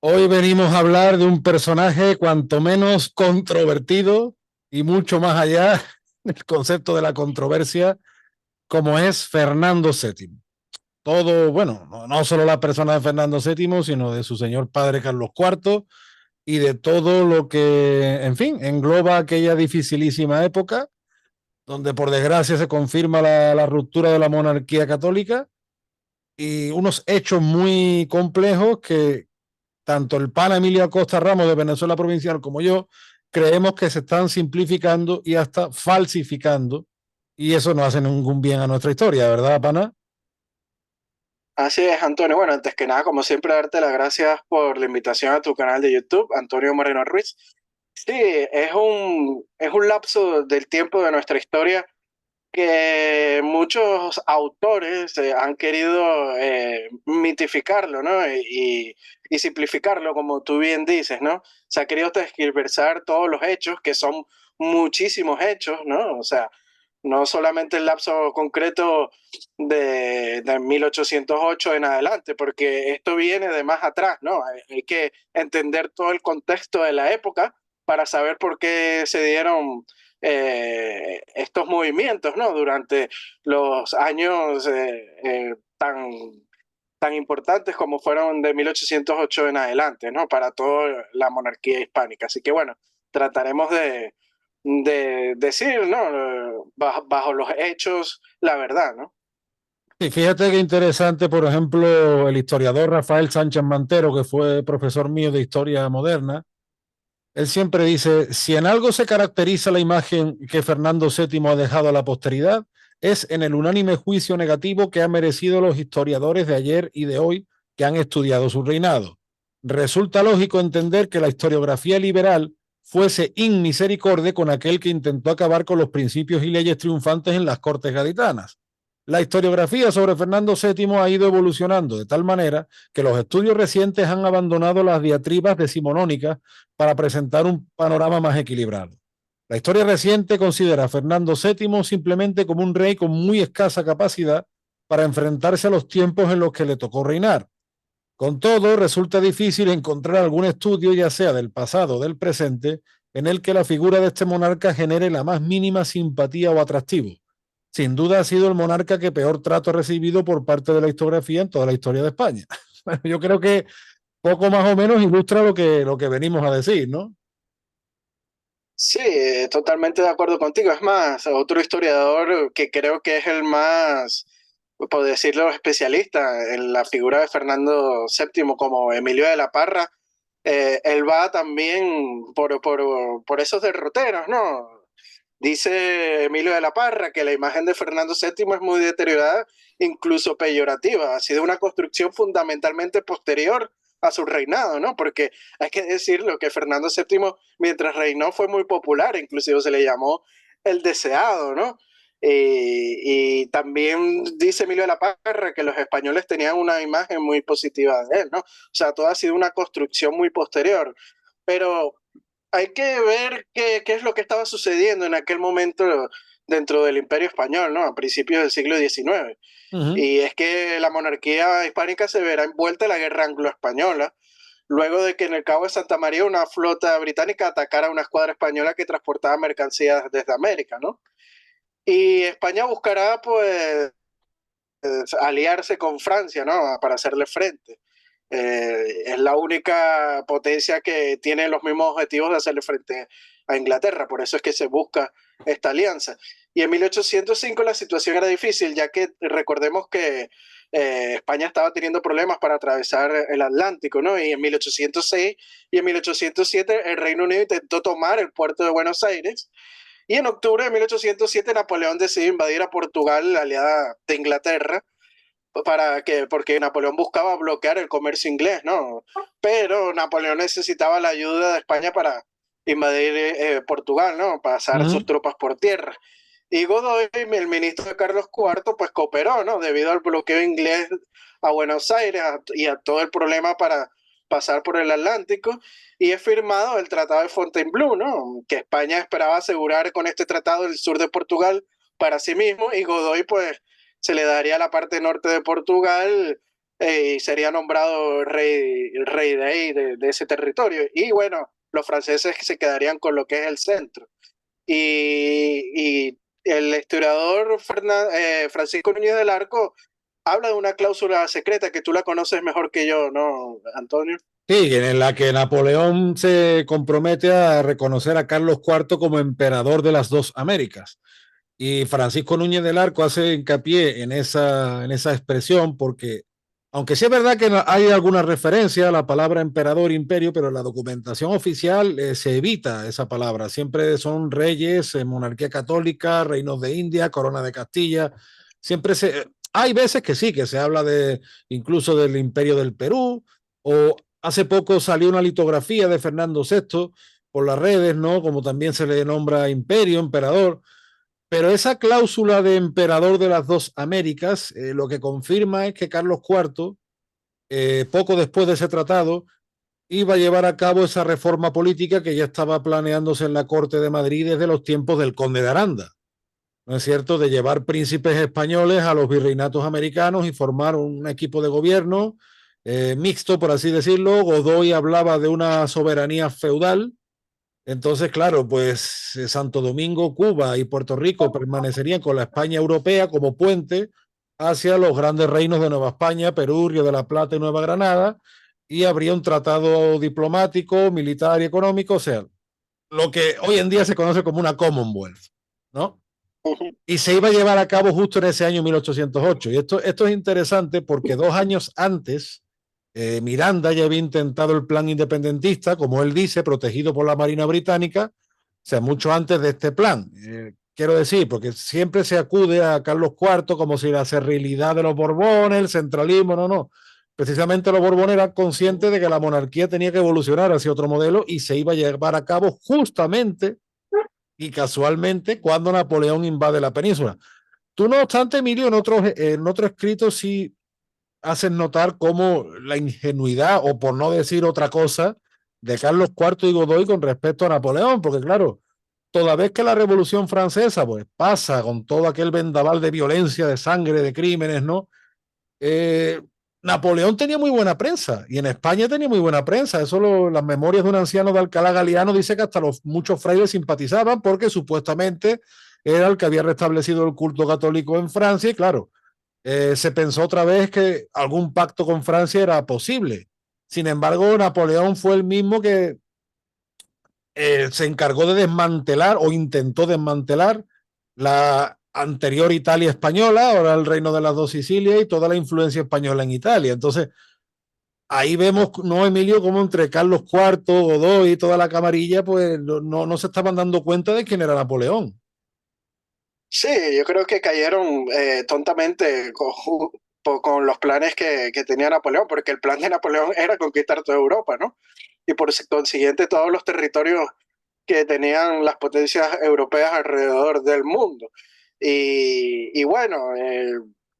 Hoy venimos a hablar de un personaje cuanto menos controvertido y mucho más allá del concepto de la controversia, como es Fernando VII. Todo, bueno, no solo la persona de Fernando VII, sino de su señor padre Carlos IV y de todo lo que, en fin, engloba aquella dificilísima época donde por desgracia se confirma la ruptura de la monarquía católica y unos hechos muy complejos que tanto el pana Emilio Acosta Ramos de Venezuela Provincial como yo creemos que se están simplificando y hasta falsificando, y eso no hace ningún bien a nuestra historia, ¿verdad, pana? Así es, Antonio. Bueno, antes que nada, como siempre, darte las gracias por la invitación a tu canal de YouTube, Antonio Moreno Ruiz. Sí, es un lapso del tiempo de nuestra historia que muchos autores han querido mitificarlo, ¿no? Y simplificarlo, como tú bien dices, ¿no? Se ha querido tergiversar todos los hechos, que son muchísimos hechos, ¿no? O sea, no solamente el lapso concreto de 1808 en adelante, porque esto viene de más atrás, ¿no? Hay que entender todo el contexto de la época para saber por qué se dieron estos movimientos, ¿no? Durante los años tan importantes como fueron de 1808 en adelante, ¿no? Para toda la monarquía hispánica. Así que bueno, trataremos de decir, ¿no? Bajo los hechos, la verdad, ¿no? Y fíjate qué interesante, por ejemplo, el historiador Rafael Sánchez Mantero, que fue profesor mío de historia moderna, él siempre dice, si en algo se caracteriza la imagen que Fernando VII ha dejado a la posteridad, es en el unánime juicio negativo que han merecido los historiadores de ayer y de hoy que han estudiado su reinado. Resulta lógico entender que la historiografía liberal fuese inmisericordia con aquel que intentó acabar con los principios y leyes triunfantes en las cortes gaditanas. La historiografía sobre Fernando VII ha ido evolucionando de tal manera que los estudios recientes han abandonado las diatribas decimonónicas para presentar un panorama más equilibrado. La historia reciente considera a Fernando VII simplemente como un rey con muy escasa capacidad para enfrentarse a los tiempos en los que le tocó reinar. Con todo, resulta difícil encontrar algún estudio, ya sea del pasado o del presente, en el que la figura de este monarca genere la más mínima simpatía o atractivo. Sin duda ha sido el monarca que peor trato ha recibido por parte de la historiografía en toda la historia de España. Bueno, yo creo que poco más o menos ilustra lo que venimos a decir, ¿no? Sí, totalmente de acuerdo contigo. Es más, otro historiador que creo que es el más, por decirlo, especialista en la figura de Fernando VII como Emilio de la Parra, él va también por esos derroteros, ¿no? Dice Emilio de la Parra que la imagen de Fernando VII es muy deteriorada, incluso peyorativa. Ha sido una construcción fundamentalmente posterior a su reinado, ¿no? Porque hay que decirlo que Fernando VII, mientras reinó, fue muy popular, inclusive se le llamó el deseado, ¿no? Y también dice Emilio de la Parra que los españoles tenían una imagen muy positiva de él, ¿no? O sea, todo ha sido una construcción muy posterior. Pero hay que ver qué es lo que estaba sucediendo en aquel momento dentro del Imperio Español, ¿no? A principios del siglo XIX. Uh -huh. Y es que la monarquía hispánica se verá envuelta en la guerra anglo-española, luego de que en el Cabo de Santa María una flota británica atacara a una escuadra española que transportaba mercancías desde América, ¿no? Y España buscará, pues, aliarse con Francia, ¿no? Para hacerle frente. Es la única potencia que tiene los mismos objetivos de hacerle frente a Inglaterra, por eso es que se busca esta alianza. Y en 1805 la situación era difícil, ya que recordemos que España estaba teniendo problemas para atravesar el Atlántico, ¿no? Y en 1806 y en 1807 el Reino Unido intentó tomar el puerto de Buenos Aires, y en octubre de 1807 Napoleón decidió invadir a Portugal, la aliada de Inglaterra, porque Napoleón buscaba bloquear el comercio inglés, ¿no? Pero Napoleón necesitaba la ayuda de España para invadir Portugal, ¿no? Uh Pasar sus -huh. tropas por tierra. Y Godoy, el ministro de Carlos IV, pues cooperó, ¿no? Debido al bloqueo inglés a Buenos Aires y a todo el problema para pasar por el Atlántico, y es firmado el Tratado de Fontainebleau, ¿no? Que España esperaba asegurar con este tratado el sur de Portugal para sí mismo, y Godoy, pues, se le daría la parte norte de Portugal y sería nombrado rey de ahí, de ese territorio. Y bueno, los franceses se quedarían con lo que es el centro. Y el historiador Francisco Núñez del Arco habla de una cláusula secreta que tú la conoces mejor que yo, ¿no, Antonio? Sí, en la que Napoleón se compromete a reconocer a Carlos IV como emperador de las dos Américas. Y Francisco Núñez del Arco hace hincapié en esa expresión porque, aunque sí es verdad que hay alguna referencia a la palabra emperador, imperio, pero en la documentación oficial se evita esa palabra. Siempre son reyes, monarquía católica, reinos de India, corona de Castilla. Siempre hay veces que sí, que se habla de incluso del imperio del Perú, o hace poco salió una litografía de Fernando VI por las redes, ¿no? Como también se le nombra imperio, emperador. Pero esa cláusula de emperador de las dos Américas, lo que confirma es que Carlos IV, poco después de ese tratado, iba a llevar a cabo esa reforma política que ya estaba planeándose en la Corte de Madrid desde los tiempos del Conde de Aranda. ¿No es cierto? De llevar príncipes españoles a los virreinatos americanos y formar un equipo de gobierno mixto, por así decirlo. Godoy hablaba de una soberanía feudal. Entonces, claro, pues Santo Domingo, Cuba y Puerto Rico permanecerían con la España europea como puente hacia los grandes reinos de Nueva España, Perú, Río de la Plata y Nueva Granada, y habría un tratado diplomático, militar y económico, o sea, lo que hoy en día se conoce como una Commonwealth, ¿no? Y se iba a llevar a cabo justo en ese año 1808. Y esto es interesante porque 2 años antes, Miranda ya había intentado el plan independentista, como él dice, protegido por la Marina Británica, o sea, mucho antes de este plan. Quiero decir, porque siempre se acude a Carlos IV como si la serrilidad de los Borbones, el centralismo, no, no. Precisamente los Borbones eran conscientes de que la monarquía tenía que evolucionar hacia otro modelo y se iba a llevar a cabo justamente y casualmente cuando Napoleón invade la península. Tú, no obstante, Emilio, en otro escrito sí hacen notar cómo la ingenuidad, o por no decir otra cosa, de Carlos IV y Godoy con respecto a Napoleón, porque claro, toda vez que la Revolución Francesa pues pasa con todo aquel vendaval de violencia, de sangre, de crímenes, ¿no? Eh, Napoleón tenía muy buena prensa y en España tenía muy buena prensa. Las memorias de un anciano de Alcalá Galiano dice que hasta los muchos frailes simpatizaban porque supuestamente era el que había restablecido el culto católico en Francia y claro, se pensó otra vez que algún pacto con Francia era posible. Sin embargo, Napoleón fue el mismo que se encargó de desmantelar o intentó desmantelar la anterior Italia española, ahora el reino de las dos Sicilias y toda la influencia española en Italia. Entonces, ahí vemos, ¿no, Emilio? Como entre Carlos IV, Godoy y toda la camarilla, pues no se estaban dando cuenta de quién era Napoleón. Sí, yo creo que cayeron tontamente con los planes que tenía Napoleón, porque el plan de Napoleón era conquistar toda Europa, ¿no? Y por consiguiente todos los territorios que tenían las potencias europeas alrededor del mundo. Y bueno,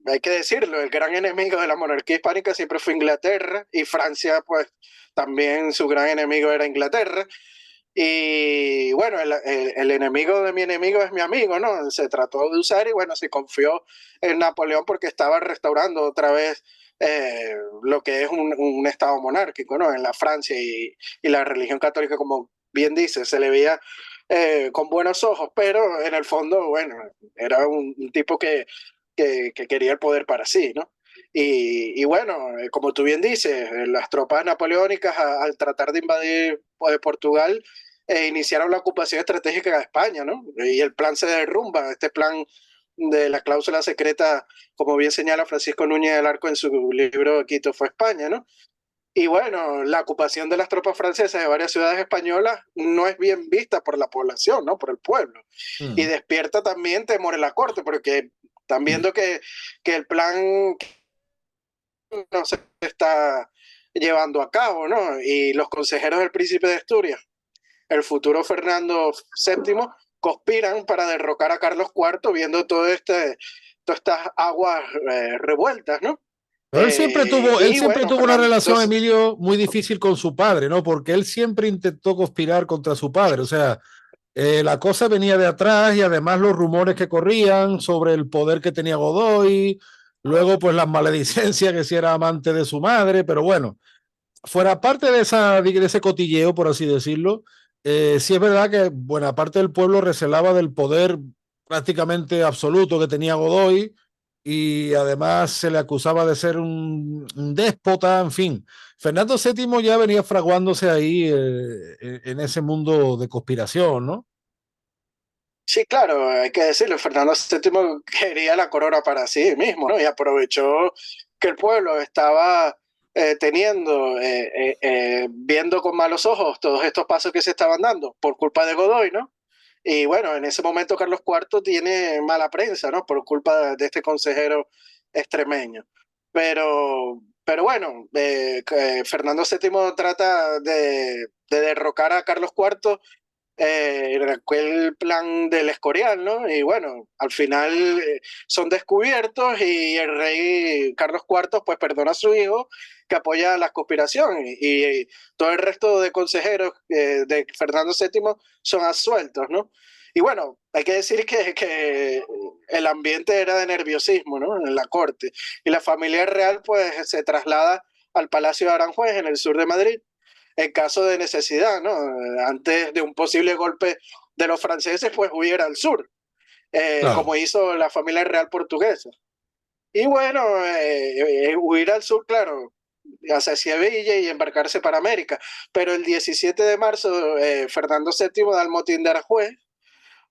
hay que decirlo, el gran enemigo de la monarquía hispánica siempre fue Inglaterra y Francia, pues también su gran enemigo era Inglaterra. Y bueno, el enemigo de mi enemigo es mi amigo, ¿no? Se trató de usar y bueno, se confió en Napoleón porque estaba restaurando otra vez lo que es un estado monárquico, ¿no? En la Francia y la religión católica, como bien dice, se le veía con buenos ojos, pero en el fondo, bueno, era un tipo que quería el poder para sí, ¿no? Y bueno, como tú bien dices, las tropas napoleónicas al tratar de invadir Portugal, iniciaron la ocupación estratégica de España, ¿no? Y el plan se derrumba, este plan de la cláusula secreta, como bien señala Francisco Núñez del Arco en su libro Quito fue España, ¿no? Y bueno, la ocupación de las tropas francesas de varias ciudades españolas no es bien vista por la población, ¿no? Por el pueblo. Y Mm. despierta también temor en la corte, porque están viendo que el plan no se está llevando a cabo, ¿no? Y los consejeros del príncipe de Asturias, el futuro Fernando VII, conspiran para derrocar a Carlos IV viendo todas estas aguas revueltas, ¿no? Pero él Y siempre bueno, tuvo una Fernando, relación, Emilio, muy difícil con su padre, ¿no? Porque él siempre intentó conspirar contra su padre. O sea, la cosa venía de atrás y además los rumores que corrían sobre el poder que tenía Godoy, Luego, pues las maledicencias que si era amante de su madre, pero bueno, fuera parte de ese cotilleo, por así decirlo, sí es verdad que buena parte del pueblo recelaba del poder prácticamente absoluto que tenía Godoy y además se le acusaba de ser un déspota, en fin. Fernando VII ya venía fraguándose ahí en ese mundo de conspiración, ¿no? Sí, claro, hay que decirlo, Fernando VII quería la corona para sí mismo, ¿no? Y aprovechó que el pueblo estaba viendo con malos ojos todos estos pasos que se estaban dando por culpa de Godoy, ¿no? Y bueno, en ese momento Carlos IV tiene mala prensa, ¿no? Por culpa de este consejero extremeño. Pero bueno, Fernando VII trata de derrocar a Carlos IV en aquel plan del Escorial, ¿no? Y bueno, al final son descubiertos y el rey Carlos IV pues perdona a su hijo que apoya la conspiración y todo el resto de consejeros de Fernando VII son absueltos, ¿no? Y bueno, hay que decir que el ambiente era de nerviosismo, ¿no? En la corte. Y la familia real pues se traslada al Palacio de Aranjuez en el sur de Madrid en caso de necesidad, ¿no? Antes de un posible golpe de los franceses, pues huir al sur, Claro. como hizo la familia real portuguesa. Y bueno, huir al sur, claro, hacia Sevilla y embarcarse para América. Pero el 17 de marzo, Fernando VII da el motín de Aranjuez,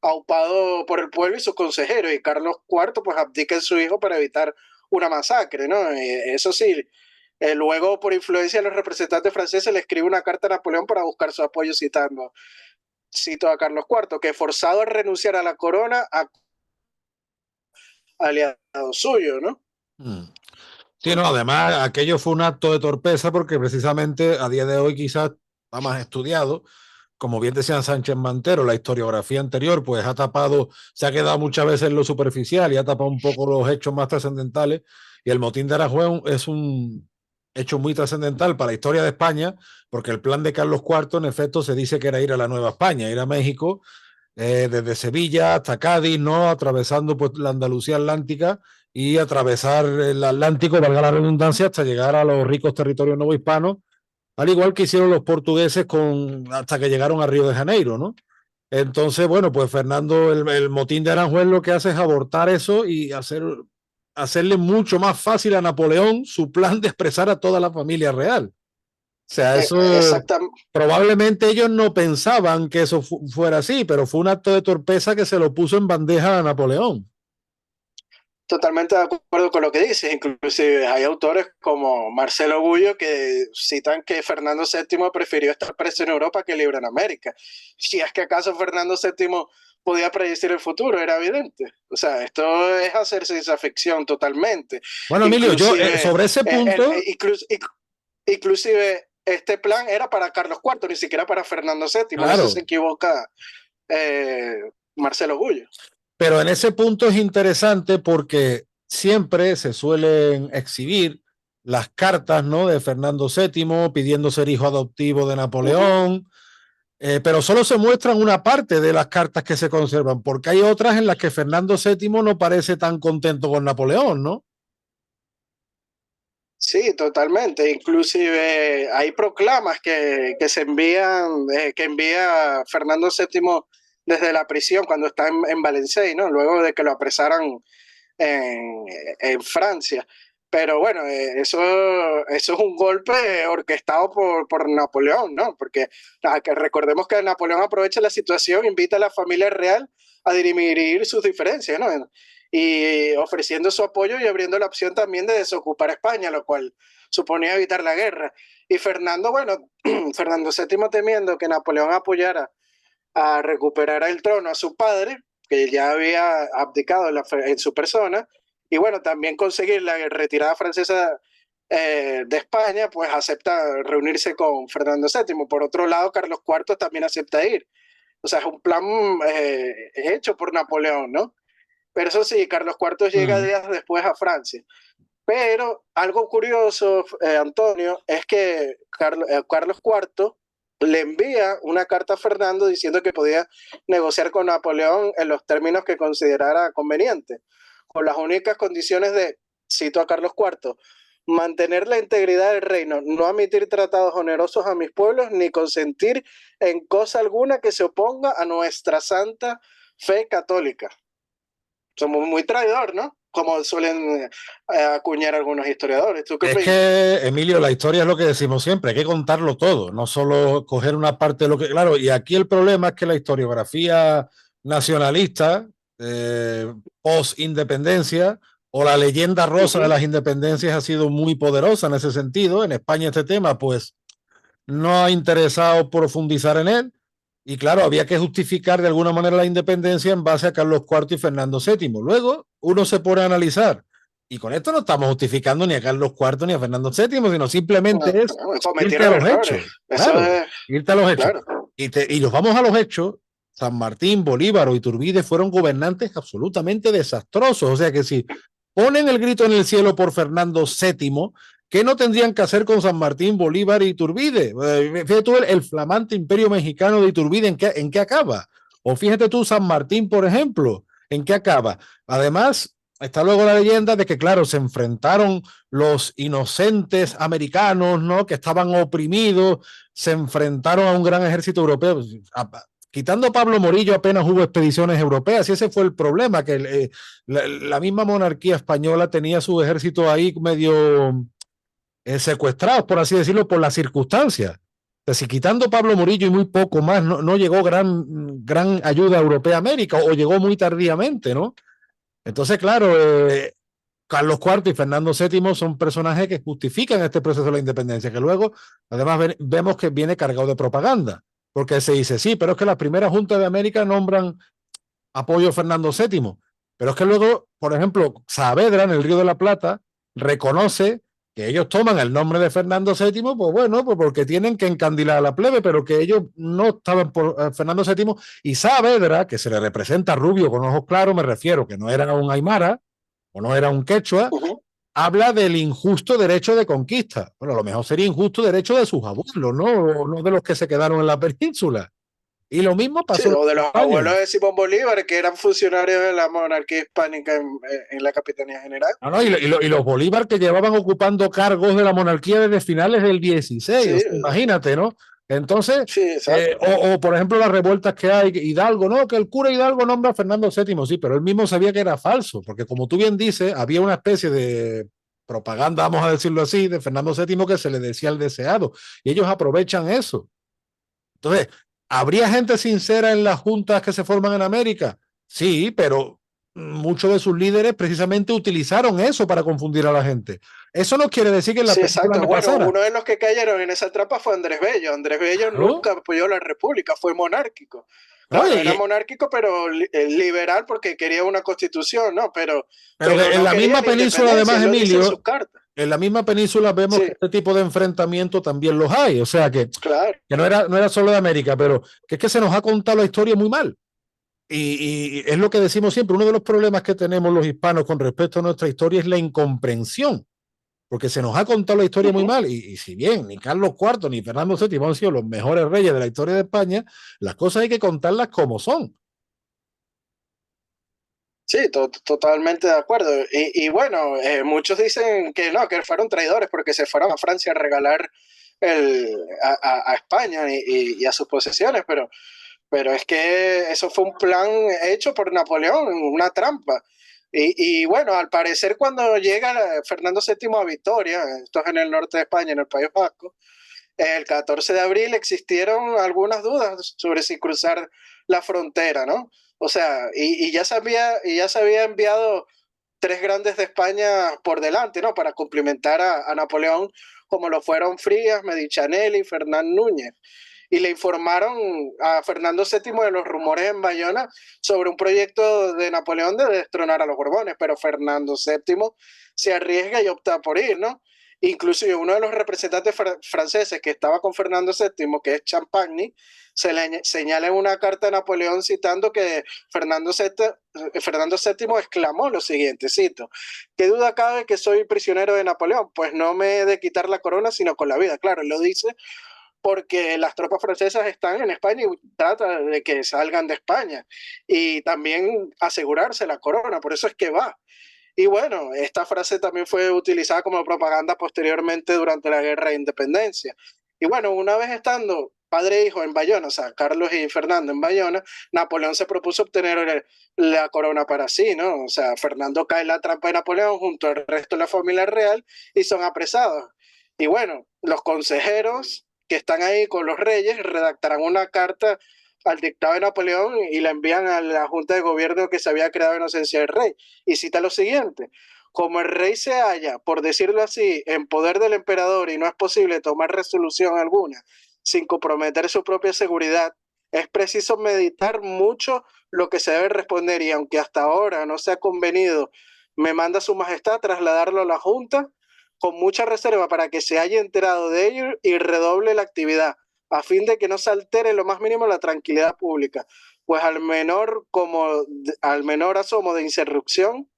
aupado por el pueblo y sus consejeros, y Carlos IV pues abdica en su hijo para evitar una masacre, ¿no? Eso sí, luego por influencia de los representantes franceses le escribe una carta a Napoleón para buscar su apoyo cito a Carlos IV, que forzado a renunciar a la corona, a aliado suyo, ¿no? Mm. Sí, no, además aquello fue un acto de torpeza porque precisamente a día de hoy quizás está más estudiado. Como bien decían Sánchez Mantero, la historiografía anterior pues ha tapado, se ha quedado muchas veces en lo superficial y ha tapado un poco los hechos más trascendentales. Y el motín de Aranjuez es un hecho muy trascendental para la historia de España, porque el plan de Carlos IV en efecto se dice que era ir a la Nueva España, ir a México desde Sevilla hasta Cádiz, ¿no? Atravesando pues, la Andalucía Atlántica y atravesar el Atlántico, valga la redundancia, hasta llegar a los ricos territorios novohispanos, al igual que hicieron los portugueses hasta que llegaron a Río de Janeiro, ¿no? Entonces, bueno, pues Fernando, el motín de Aranjuez lo que hace es abortar eso y hacerle mucho más fácil a Napoleón su plan de expresar a toda la familia real. O sea, eso Exactamente. probablemente ellos no pensaban que eso fuera así, pero fue un acto de torpeza que se lo puso en bandeja a Napoleón. Totalmente de acuerdo con lo que dices. Inclusive hay autores como Marcelo Gullo que citan que Fernando VII prefirió estar preso en Europa que libre en América. Si es que acaso Fernando VII podía predecir el futuro, era evidente. O sea, esto es hacer ciencia ficción totalmente. Bueno, Emilio, yo Inclusive, sobre ese punto, inclusive este plan era para Carlos IV, ni siquiera para Fernando VII. En eso se claro, equivoca eh, Marcelo Gullo. pero en ese punto es interesante porque siempre se suelen exhibir las cartas, ¿no? De Fernando VII pidiendo ser hijo adoptivo de Uh -huh. Napoleón, pero solo se muestran una parte de las cartas que se conservan, porque hay otras en las que Fernando VII no parece tan contento con Napoleón, ¿no? Sí, totalmente. Inclusive hay proclamas que se envían, que envía Fernando VII desde la prisión cuando está en Valencia, ¿no? Luego de que lo apresaran en, en Francia. Pero bueno, eso es un golpe orquestado por Napoleón, ¿no? Porque que recordemos que Napoleón aprovecha la situación, invita a la familia real a dirimir sus diferencias, ¿no? Y ofreciendo su apoyo y abriendo la opción también de desocupar España, lo cual suponía evitar la guerra. Y Fernando, bueno, Fernando VII temiendo que Napoleón apoyara a recuperar el trono a su padre, que ya había abdicado en su persona, y bueno, también conseguir la retirada francesa de España, pues acepta reunirse con Fernando VII. Por otro lado, Carlos IV también acepta ir. O sea, es un plan hecho por Napoleón, ¿no? Pero eso sí, Carlos IV llega Mm. días después a Francia. Pero algo curioso, Antonio, es que Carlos IV le envía una carta a Fernando diciendo que podía negociar con Napoleón en los términos que considerara conveniente, con las únicas condiciones de cito a Carlos IV, mantener la integridad del reino, no admitir tratados onerosos a mis pueblos, ni consentir en cosa alguna que se oponga a nuestra santa fe católica. Somos muy traidor, ¿no? Como suelen acuñar algunos historiadores. ¿Tú qué Es opinas? que, Emilio, la historia es lo que decimos siempre, hay que contarlo todo, no solo coger una parte de lo que... Claro, y aquí el problema es que la historiografía nacionalista, post-independencia, o la leyenda rosa de las independencias ha sido muy poderosa en ese sentido. En España este tema, pues, no ha interesado profundizar en él. Y claro, había que justificar de alguna manera la independencia en base a Carlos IV y Fernando VII. Luego uno se pone a analizar, y con esto no estamos justificando ni a Carlos IV ni a Fernando VII, sino simplemente No, es irte a cometieron los errores. hechos. Eso Claro, es, irte a los hechos. claro. Y nos vamos a los hechos. San Martín, Bolívar o Iturbide fueron gobernantes absolutamente desastrosos. O sea que si ponen el grito en el cielo por Fernando VII, ¿qué no tendrían que hacer con San Martín, Bolívar y Iturbide? Fíjate tú el flamante imperio mexicano de Iturbide, ¿en qué acaba? O fíjate tú San Martín, por ejemplo, ¿en qué acaba? Además, está luego la leyenda de que, claro, se enfrentaron los inocentes americanos, ¿no? Que estaban oprimidos, se enfrentaron a un gran ejército europeo. Quitando a Pablo Morillo, apenas hubo expediciones europeas, y ese fue el problema, que la misma monarquía española tenía su ejército ahí medio secuestrados, por así decirlo, por las circunstancias. Si quitando Pablo Murillo y muy poco más, no llegó gran ayuda europea a América, o llegó muy tardíamente, ¿no? Entonces, claro, Carlos IV y Fernando VII son personajes que justifican este proceso de la independencia, que luego, además, vemos que viene cargado de propaganda, porque se dice, sí, pero es que la primera Junta de América nombran apoyo a Fernando VII, pero es que luego, por ejemplo, Saavedra en el Río de la Plata reconoce que ellos toman el nombre de Fernando VII, pues bueno, pues porque tienen que encandilar a la plebe, pero que ellos no estaban por Fernando VII. Y Saavedra, que se le representa rubio con ojos claros, me refiero, que no era un aymara o no era un quechua, habla del injusto derecho de conquista. Bueno, a lo mejor sería injusto derecho de sus abuelos, no de los que se quedaron en la península. Y lo mismo Sí, pasó o de en los España. abuelos de Simón Bolívar, que eran funcionarios de la monarquía hispánica en la Capitanía General. No, no, y los Bolívar que llevaban ocupando cargos de la monarquía desde finales del 16, o Sí, sea, imagínate, ¿no? Entonces, sí, exacto. por ejemplo las revueltas que hay, Hidalgo, no, que el cura Hidalgo nombra a Fernando VII, sí, pero él mismo sabía que era falso, porque como tú bien dices, había una especie de propaganda, vamos a decirlo así, de Fernando VII que se le decía el deseado, y ellos aprovechan eso. Entonces, ¿habría gente sincera en las juntas que se forman en América? Sí, pero muchos de sus líderes precisamente utilizaron eso para confundir a la gente. Eso no quiere decir que en la Sí, película exacto. no Bueno, pasara. uno de los que cayeron en esa trampa fue Andrés Bello. Andrés Bello Claro, nunca apoyó la República, fue monárquico. ¿no? Claro, era monárquico, pero liberal porque quería una constitución, ¿no? Pero que Pero en no la quería misma la península, independencia, además, él lo dice en sus Emilio, cartas. en la misma península vemos que Sí, este tipo de enfrentamiento también los hay. O sea, claro. que no era solo de América, pero que es que se nos ha contado la historia muy mal. Y es lo que decimos siempre, uno de los problemas que tenemos los hispanos con respecto a nuestra historia es la incomprensión, porque se nos ha contado la historia muy mal, y si bien ni Carlos IV ni Fernando VII han sido los mejores reyes de la historia de España, las cosas hay que contarlas como son. Sí, totalmente de acuerdo. Y bueno, muchos dicen que no, que fueron traidores porque se fueron a Francia a regalar a España y a sus posesiones, pero es que eso fue un plan hecho por Napoleón, una trampa. Y bueno, al parecer cuando llega Fernando VII a Vitoria, esto es en el norte de España, en el País Vasco, el 14 de abril existieron algunas dudas sobre si cruzar la frontera, ¿no? O sea, ya se había enviado tres grandes de España por delante, ¿no? Para cumplimentar a Napoleón, como lo fueron Frías, Medichanelli y Fernán Núñez. Y le informaron a Fernando VII de los rumores en Bayona sobre un proyecto de Napoleón de destronar a los Borbones, pero Fernando VII se arriesga y opta por ir, ¿no? Incluso uno de los representantes franceses que estaba con Fernando VII, que es Champagny, se le señala en una carta a Napoleón citando que Fernando VII exclamó lo siguiente, cito, ¿qué duda cabe que soy prisionero de Napoleón? Pues no me he de quitar la corona, sino con la vida. Claro, él lo dice porque las tropas francesas están en España y trata de que salgan de España y también asegurarse la corona, por eso es que va. Y bueno, esta frase también fue utilizada como propaganda posteriormente durante la Guerra de Independencia. Y bueno, una vez estando padre e hijo en Bayona, o sea, Carlos y Fernando en Bayona, Napoleón se propuso obtener la corona para sí, ¿no? O sea, Fernando cae en la trampa de Napoleón junto al resto de la familia real y son apresados. Y bueno, los consejeros que están ahí con los reyes redactarán una carta al dictado de Napoleón y la envían a la Junta de Gobierno que se había creado en ausencia del rey. Y cita lo siguiente: como el rey se halla, por decirlo así, en poder del emperador y no es posible tomar resolución alguna sin comprometer su propia seguridad, es preciso meditar mucho lo que se debe responder y aunque hasta ahora no se ha convenido, me manda su majestad trasladarlo a la Junta con mucha reserva para que se haya enterado de ello y redoble la actividad a fin de que no se altere lo más mínimo la tranquilidad pública, pues al menor asomo de insurrección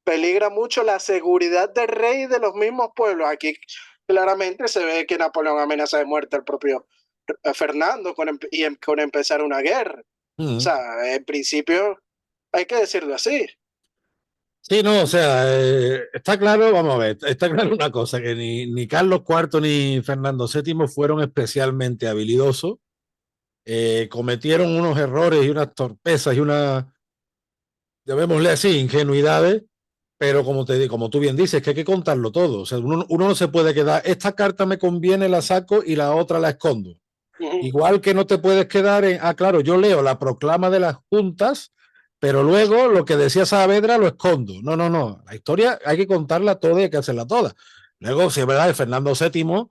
peligra mucho la seguridad del rey y de los mismos pueblos. Aquí claramente se ve que Napoleón amenaza de muerte al propio Fernando con empezar una guerra. O Mm. sea, en principio hay que decirlo así. Sí, no, o sea, está claro, vamos a ver, está claro una cosa, que ni Carlos IV ni Fernando VII fueron especialmente habilidosos, cometieron unos errores y unas torpezas y unas, llamémosle así, ingenuidades, pero como tú bien dices, que hay que contarlo todo, o sea, uno no se puede quedar, esta carta me conviene, la saco y la otra la escondo. Uh -huh. Igual que no te puedes quedar en, claro, yo leo la proclama de las juntas, pero luego lo que decía Saavedra lo escondo. No, no, no. La historia hay que contarla toda y hay que hacerla toda. Luego, si es verdad, el Fernando VII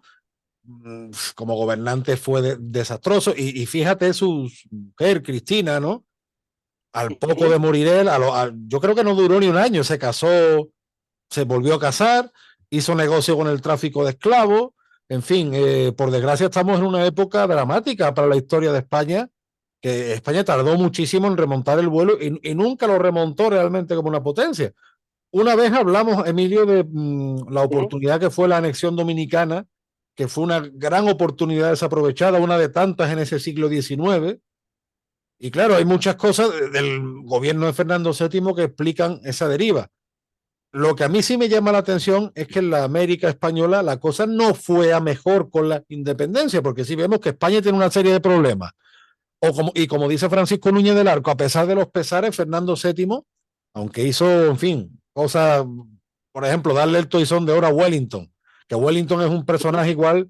como gobernante fue desastroso. Y fíjate su mujer, Cristina, ¿no? Al Uh poco -huh. de morir él, yo creo que no duró ni un año, se casó, se volvió a casar, hizo negocio con el tráfico de esclavos. En fin, por desgracia estamos en una época dramática para la historia de España, que España tardó muchísimo en remontar el vuelo y nunca lo remontó realmente como una potencia. Una vez hablamos, Emilio, de la Uh -huh. oportunidad que fue la anexión dominicana, que fue una gran oportunidad desaprovechada, una de tantas en ese siglo XIX. Y claro, hay muchas cosas del gobierno de Fernando VII que explican esa deriva. Lo que a mí sí me llama la atención es que en la América española la cosa no fue a mejor con la independencia, porque si vemos que España tiene una serie de problemas, y como dice Francisco Núñez del Arco, a pesar de los pesares, Fernando VII, aunque hizo, en fin, cosas, por ejemplo, darle el toisón de oro a Wellington, que Wellington es un personaje igual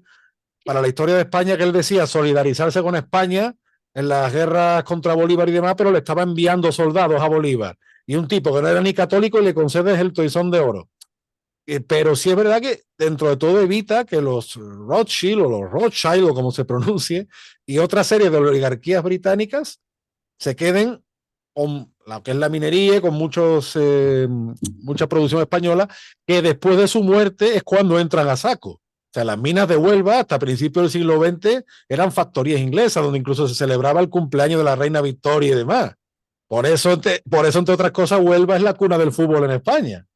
para la historia de España, que él decía solidarizarse con España en las guerras contra Bolívar y demás, pero le estaba enviando soldados a Bolívar. Y un tipo que no era ni católico y le concedes el toisón de oro. Pero sí es verdad que dentro de todo evita que los Rothschild o los Rothschild o como se pronuncie y otra serie de oligarquías británicas se queden con lo que es la minería, con mucha producción española, que después de su muerte es cuando entran a saco. O sea, las minas de Huelva hasta principios del siglo XX eran factorías inglesas, donde incluso se celebraba el cumpleaños de la reina Victoria y demás. Por eso, entre otras cosas, Huelva es la cuna del fútbol en España.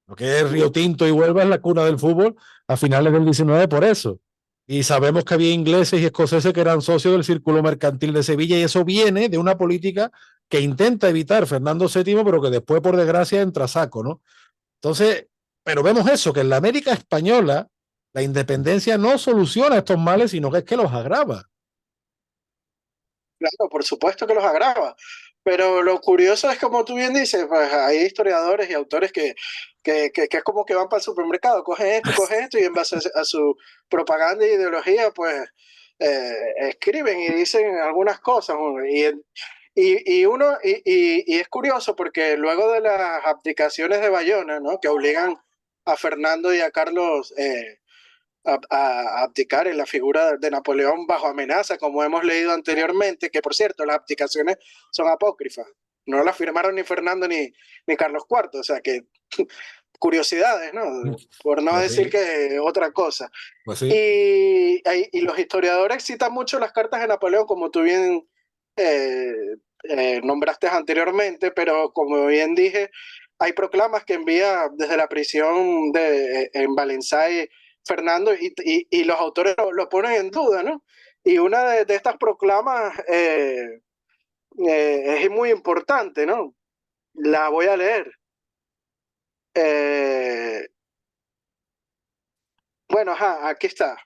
Lo que es Río Tinto y Huelva es la cuna del fútbol a finales del 19 por eso. Y sabemos que había ingleses y escoceses que eran socios del Círculo Mercantil de Sevilla y eso viene de una política que intenta evitar Fernando VII, pero que después, por desgracia, entra a saco, ¿no? Entonces, pero vemos eso, que en la América española la independencia no soluciona estos males, sino que es que los agrava. Claro, por supuesto que los agrava. Pero lo curioso es, como tú bien dices, pues hay historiadores y autores que es como que van para el supermercado, cogen esto y en base a su propaganda e ideología, pues escriben y dicen algunas cosas. Y es curioso porque luego de las abdicaciones de Bayona, ¿no? Que obligan a Fernando y a Carlos a abdicar en la figura de Napoleón bajo amenaza, como hemos leído anteriormente, que por cierto, las abdicaciones son apócrifas. No las firmaron ni Fernando ni Carlos IV, o sea que curiosidades, ¿no? Por no Pues decir sí, que otra cosa. pues sí. Y los historiadores citan mucho las cartas de Napoleón, como tú bien nombraste anteriormente, pero como bien dije, hay proclamas que envía desde la prisión en Valencia Fernando y los autores lo ponen en duda, ¿no? Y una de estas proclamas es muy importante, ¿no? La voy a leer. Eh, bueno, ajá, aquí está.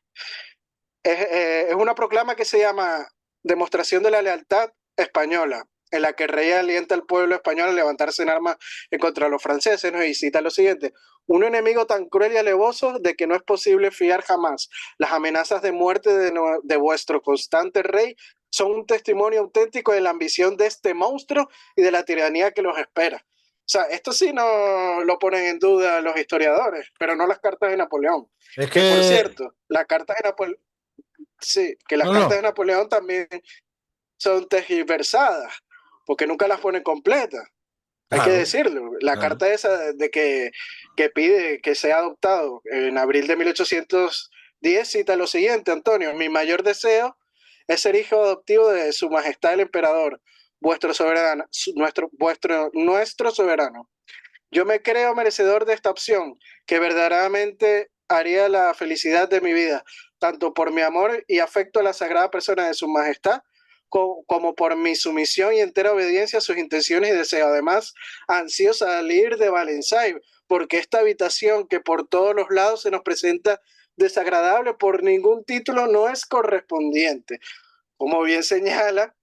Es una proclama que se llama Demostración de la Lealtad Española, en la que el rey alienta al pueblo español a levantarse en armas en contra de los franceses, ¿no? Y cita lo siguiente: un enemigo tan cruel y alevoso de que no es posible fiar jamás. Las amenazas de muerte de vuestro constante rey son un testimonio auténtico de la ambición de este monstruo y de la tiranía que los espera. O sea, esto sí no lo ponen en duda los historiadores, pero no las cartas de Napoleón. Es Que por que, cierto, las cartas de Napoleón, sí, que las no, cartas no, de Napoleón también son tergiversadas, porque nunca las ponen completas. Hay que claro, decirlo. La claro. carta esa de que pide que sea adoptado en abril de 1810 cita lo siguiente: Antonio, mi mayor deseo es ser hijo adoptivo de Su Majestad el Emperador, vuestro soberano, nuestro soberano. Yo me creo merecedor de esta opción, que verdaderamente haría la felicidad de mi vida, tanto por mi amor y afecto a la sagrada persona de Su Majestad, como por mi sumisión y entera obediencia a sus intenciones y deseos. Además, ansío salir de Valenciennes, porque esta habitación que por todos los lados se nos presenta desagradable por ningún título no es correspondiente. Como bien señala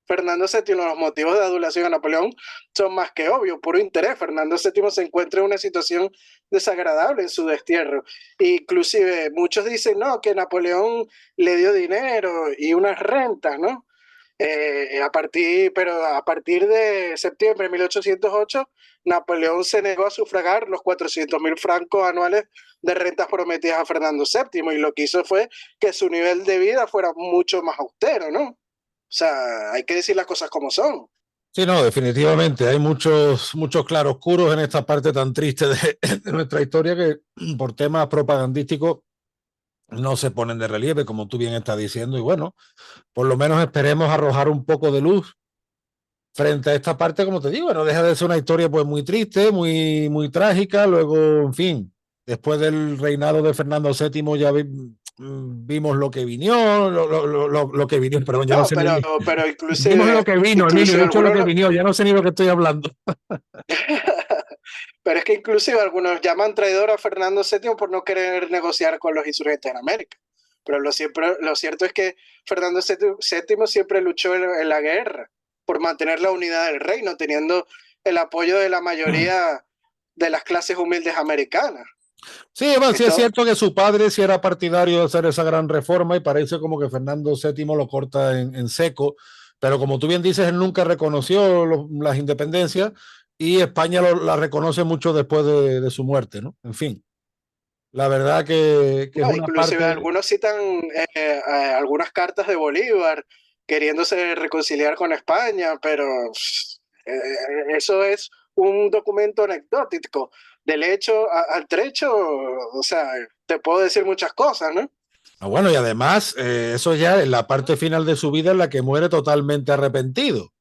Fernando VII, los motivos de adulación a Napoleón son más que obvios, puro interés. Fernando VII se encuentra en una situación desagradable en su destierro. Inclusive muchos dicen, no, que Napoleón le dio dinero y unas rentas, ¿no? Pero a partir de septiembre de 1808, Napoleón se negó a sufragar los 400.000 francos anuales de rentas prometidas a Fernando VII, y lo que hizo fue que su nivel de vida fuera mucho más austero, ¿no? O sea, hay que decir las cosas como son. Sí, no, definitivamente. Hay muchos, muchos claroscuros en esta parte tan triste de nuestra historia que por temas propagandísticos no se ponen de relieve, como tú bien estás diciendo. Y bueno, por lo menos esperemos arrojar un poco de luz frente a esta parte, como te digo, no deja de ser una historia pues muy triste, muy, muy trágica. Luego, en fin, después del reinado de Fernando VII ya vimos lo que vino, lo que vino, perdón, ya no No, sé ni, pero vimos lo inclusive, que vino, Emilio, he inclusive dicho lo algunos, que vino, ya no sé ni lo que estoy hablando. pero es que inclusive algunos llaman traidor a Fernando VII por no querer negociar con los insurgentes en América. Pero lo cierto es que Fernando VII siempre luchó en la guerra por mantener la unidad del reino, teniendo el apoyo de la mayoría de las clases humildes americanas. Sí, bueno, sí es Entonces, cierto que su padre sí era partidario de hacer esa gran reforma y parece como que Fernando VII lo corta en seco, pero como tú bien dices, él nunca reconoció las independencias y España la reconoce mucho después de su muerte, ¿no? En fin, la verdad que es no, una inclusive parte, algunos citan algunas cartas de Bolívar queriéndose reconciliar con España, pero eh, eso es un documento anecdótico. Del hecho al trecho, o sea, te puedo decir muchas cosas, ¿no? bueno, y además eso ya en la parte final de su vida en la que muere totalmente arrepentido,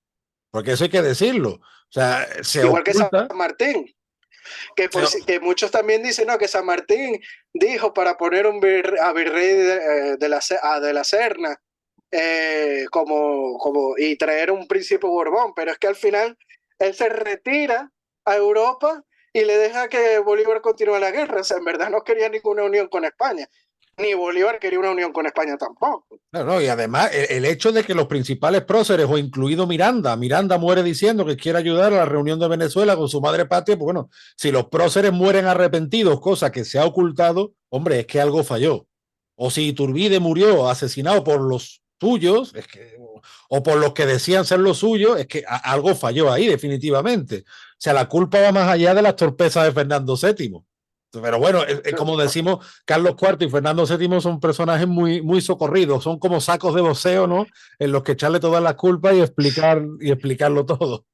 porque eso hay que decirlo, o sea, se Igual que San oculta, Martín, se, que muchos también dicen, no, que San Martín dijo para poner a virrey de la Serna, y traer un príncipe Borbón, pero es que al final él se retira a Europa y le deja que Bolívar continúe la guerra. O sea, en verdad no quería ninguna unión con España, ni Bolívar quería una unión con España tampoco. no, no, y además el hecho de que los principales próceres, o incluido Miranda, Miranda muere diciendo que quiere ayudar a la reunión de Venezuela con su madre patria, pues bueno, si los próceres mueren arrepentidos, cosa que se ha ocultado, hombre, es que algo falló. O si Iturbide murió asesinado por los suyos, es que, o por los que decían ser los suyos, es que algo falló ahí, definitivamente. O sea, la culpa va más allá de las torpezas de Fernando VII. Pero bueno, como decimos, Carlos IV y Fernando VII son personajes muy, muy socorridos, son como sacos de boxeo, ¿no? En los que echarle todas las culpas y explicarlo todo.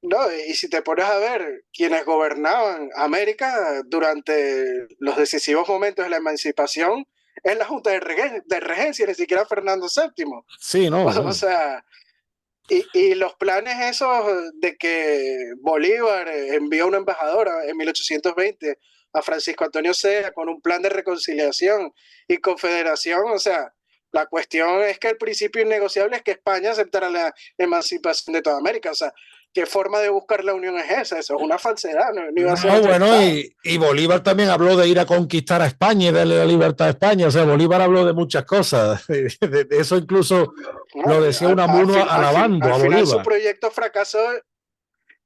No, y si te pones a ver quienes gobernaban América durante los decisivos momentos de la emancipación, es la Junta de Regencia, ni siquiera Fernando VII. Sí, no, O bueno. sea, y los planes esos de que Bolívar envió una embajadora en 1820 a Francisco Antonio Sea con un plan de reconciliación y confederación, o sea, la cuestión es que el principio innegociable es que España aceptara la emancipación de toda América. O sea, ¿qué forma de buscar la unión es esa? Eso es una falsedad, no iba a ser No, otro bueno, estado. y Bolívar también habló de ir a conquistar a España y darle la libertad a España. O sea, Bolívar habló de muchas cosas. De eso incluso No, lo decía Unamuno alabando al a final su Bolívar. proyecto fracasó,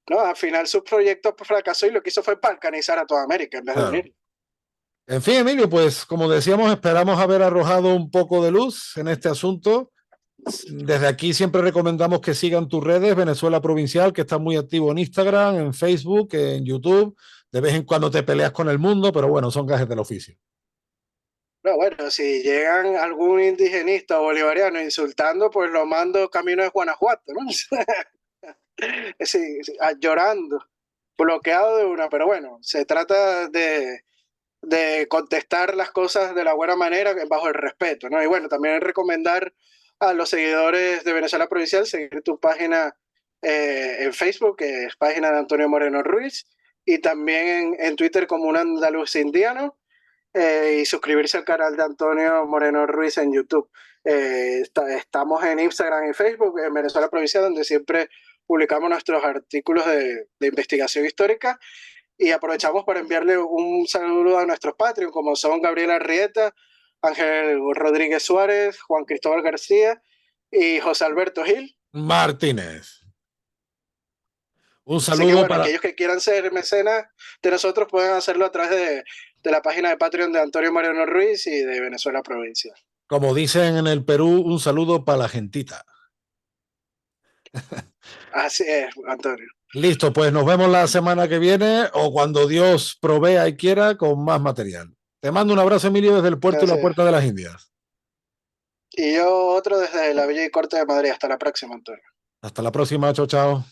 no, al final su proyecto fracasó y lo que hizo fue balcanizar a toda América en vez de Claro. unir. En fin, Emilio, pues como decíamos, esperamos haber arrojado un poco de luz en este asunto. Desde aquí siempre recomendamos que sigan tus redes, Venezuela Provincial, que está muy activo en Instagram, en Facebook, en YouTube. De vez en cuando te peleas con el mundo, pero bueno, son gajes del oficio. No, bueno, si llegan algún indigenista o bolivariano insultando, pues lo mando camino de Guanajuato, ¿no? Sí, sí, llorando, bloqueado de una, pero bueno, se trata de contestar las cosas de la buena manera, bajo el respeto, ¿no? Y bueno, también recomendar a los seguidores de Venezuela Provincial seguir tu página en Facebook, que es página de Antonio Moreno Ruiz, y también en Twitter como un andaluz indiano, y suscribirse al canal de Antonio Moreno Ruiz en YouTube. Estamos en Instagram y Facebook, en Venezuela Provincial, donde siempre publicamos nuestros artículos de investigación histórica y aprovechamos para enviarle un saludo a nuestros Patreon, como son Gabriela Arrieta, Ángel Rodríguez Suárez, Juan Cristóbal García y José Alberto Gil. Martínez. Un Así que saludo bueno, para, aquellos que quieran ser mecenas de nosotros pueden hacerlo a través de la página de Patreon de Antonio Mariano Ruiz y de Venezuela Provincia. como dicen en el Perú, un saludo para la gentita. Así es, Antonio. Listo, pues nos vemos la semana que viene o cuando Dios provea y quiera con más material. Te mando un abrazo, Emilio, desde el puerto y la Así es. puerta de las Indias. Y yo otro desde la Villa y Corte de Madrid. Hasta la próxima, Antonio. Hasta la próxima, chao, chao.